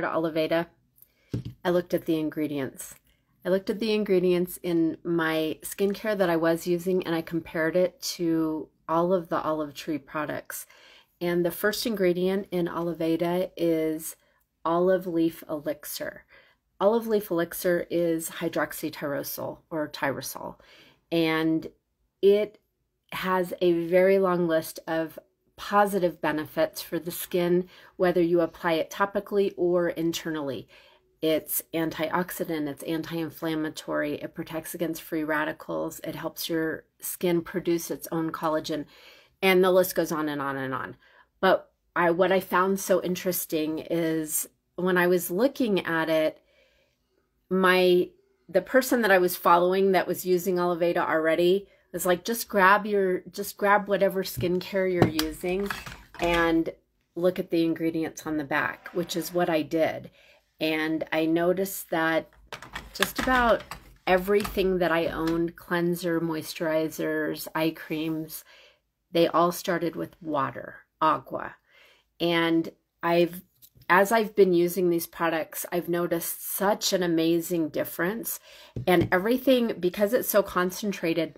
to Oliveda, I looked at the ingredients. I looked at the ingredients in my skincare that I was using and I compared it to all of the Olive Tree products. And the first ingredient in Oliveda is olive leaf elixir. Olive leaf elixir is hydroxytyrosol or tyrosol, and it has a very long list of positive benefits for the skin, whether you apply it topically or internally. It's antioxidant, it's anti-inflammatory, it protects against free radicals, it helps your skin produce its own collagen, and the list goes on and on and on. But what I found so interesting is when I was looking at it, the person that I was following that was using Oliveda already was like, just grab whatever skincare you're using and look at the ingredients on the back, which is what I did. And I noticed that just about everything that I owned, cleanser, moisturizers, eye creams, they all started with water, agua. And as I've been using these products, I've noticed such an amazing difference. And everything, because it's so concentrated,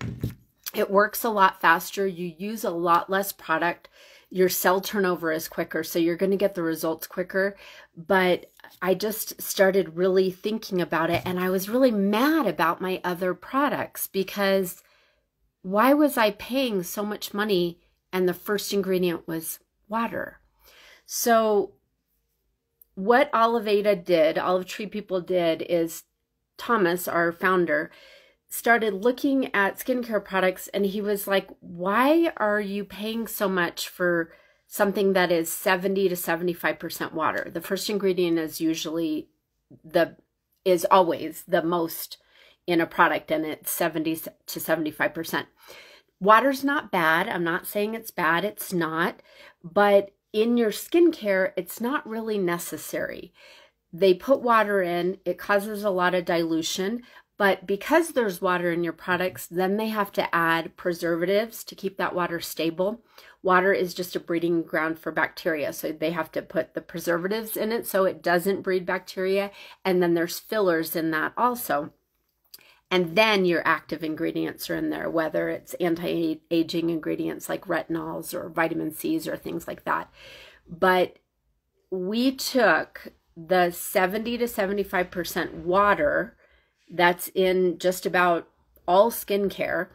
it works a lot faster. You use a lot less product. Your cell turnover is quicker, so you're going to get the results quicker. But I just started really thinking about it, and I was really mad about my other products because why was I paying so much money and the first ingredient was water? So what Oliveda did, Olive Tree people did, is Thomas, our founder, started looking at skincare products, and he was like, why are you paying so much for something that is 70 to 75% water? The first ingredient is usually always the most in a product, and it's 70 to 75%. Water's not bad. I'm not saying it's bad. It's not. But in your skincare, it's not really necessary. They put water in. It causes a lot of dilution. But because there's water in your products, then they have to add preservatives to keep that water stable. Water is just a breeding ground for bacteria, so they have to put the preservatives in it so it doesn't breed bacteria. And then there's fillers in that also. And then your active ingredients are in there, whether it's anti-aging ingredients like retinols or vitamin C's or things like that. But we took the 70 to 75% water that's in just about all skincare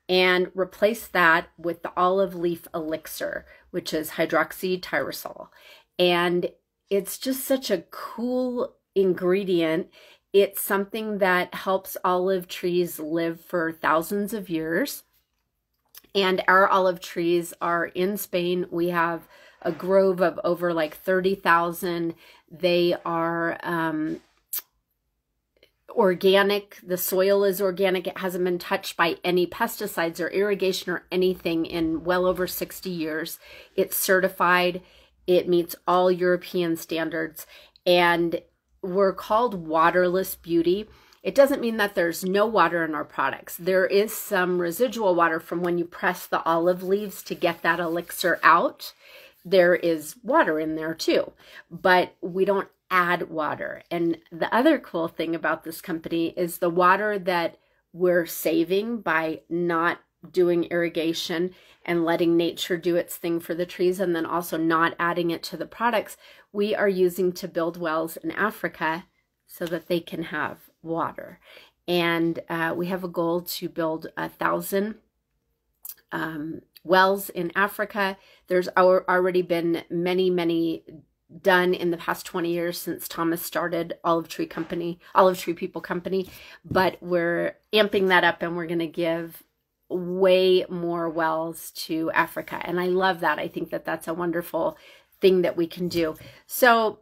and replace that with the olive leaf elixir, which is hydroxytyrosol. And it's just such a cool ingredient. It's something that helps olive trees live for thousands of years. And our olive trees are in Spain. We have a grove of over like 30,000. They are organic. The soil is organic. It hasn't been touched by any pesticides or irrigation or anything in well over 60 years. It's certified. It meets all European standards, and we're called Waterless Beauty. It doesn't mean that there's no water in our products. There is some residual water from when you press the olive leaves to get that elixir out. There is water in there too, but we don't add water. And the other cool thing about this company is the water that we're saving by not doing irrigation and letting nature do its thing for the trees, and then also not adding it to the products, we are using to build wells in Africa so that they can have water. And we have a goal to build 1,000 wells in Africa. There's already been many done in the past 20 years since Thomas started Olive Tree People Company, but we're amping that up, and we're going to give way more wells to Africa. And I love that. I think that that's a wonderful thing that we can do. So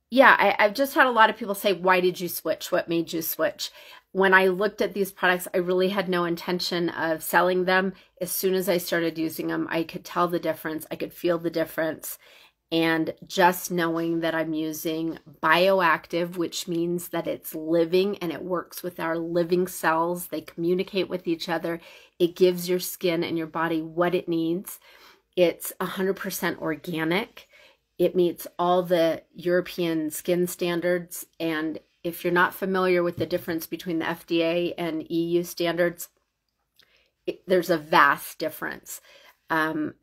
yeah, I've just had a lot of people say, why did you switch? What made you switch? When I looked at these products, I really had no intention of selling them. As soon as I started using them, I could tell the difference. I could feel the difference. And just knowing that I'm using bioactive, which means that it's living and it works with our living cells. They communicate with each other. It gives your skin and your body what it needs. It's 100% organic. It meets all the European skin standards. And if you're not familiar with the difference between the FDA and EU standards, there's a vast difference. In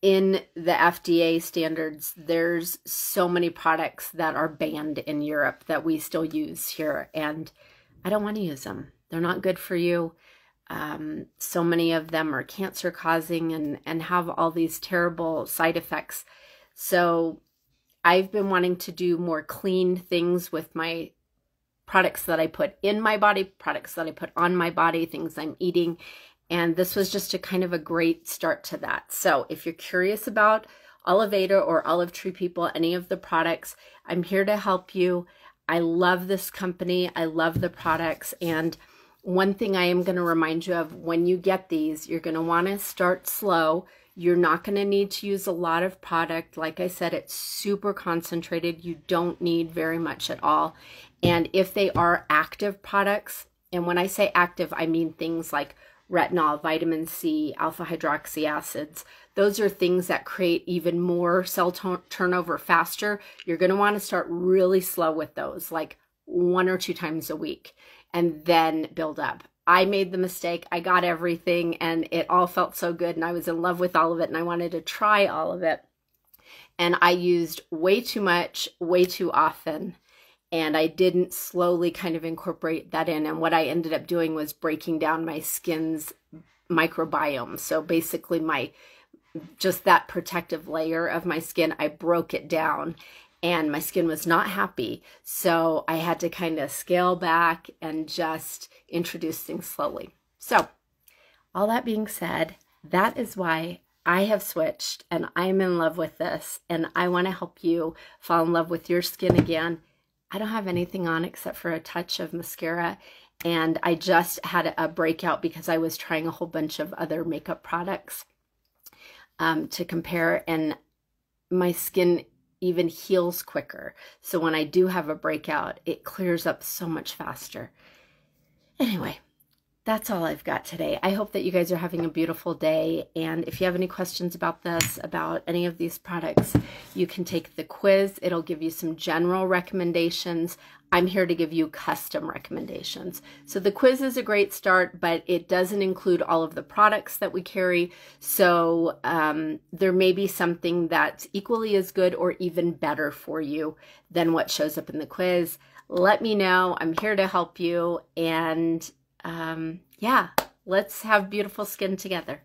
the FDA standards, there's so many products that are banned in Europe that we still use here, and I don't want to use them. They're not good for you. So many of them are cancer causing and have all these terrible side effects. So I've been wanting to do more clean things with my products that I put in my body, products that I put on my body, things I'm eating. And this was just a kind of a great start to that. So if you're curious about Oliveda or Olive Tree People, any of the products, I'm here to help you. I love this company. I love the products. And one thing I am going to remind you of, when you get these, you're going to want to start slow. You're not going to need to use a lot of product. Like I said, it's super concentrated. You don't need very much at all. And if they are active products, and when I say active, I mean things like retinol, vitamin C, alpha hydroxy acids. Those are things that create even more cell turnover faster. You're going to want to start really slow with those, like 1 or 2 times a week, and then build up. I made the mistake. I got everything and it all felt so good, and I was in love with all of it, and I wanted to try all of it. And I used way too much, way too often. And I didn't slowly kind of incorporate that in. And what I ended up doing was breaking down my skin's microbiome. So basically just that protective layer of my skin, I broke it down and my skin was not happy. So I had to kind of scale back and just introduce things slowly. So all that being said, that is why I have switched and I'm in love with this. And I want to help you fall in love with your skin again. I don't have anything on except for a touch of mascara, and I just had a breakout because I was trying a whole bunch of other makeup products to compare, and my skin even heals quicker. So when I do have a breakout, it clears up so much faster. Anyway, that's all I've got today. I hope that you guys are having a beautiful day. And if you have any questions about this, about any of these products, you can take the quiz. It'll give you some general recommendations. I'm here to give you custom recommendations. So the quiz is a great start, but it doesn't include all of the products that we carry. So there may be something that's equally as good or even better for you than what shows up in the quiz. Let me know. I'm here to help you. And yeah, let's have beautiful skin together.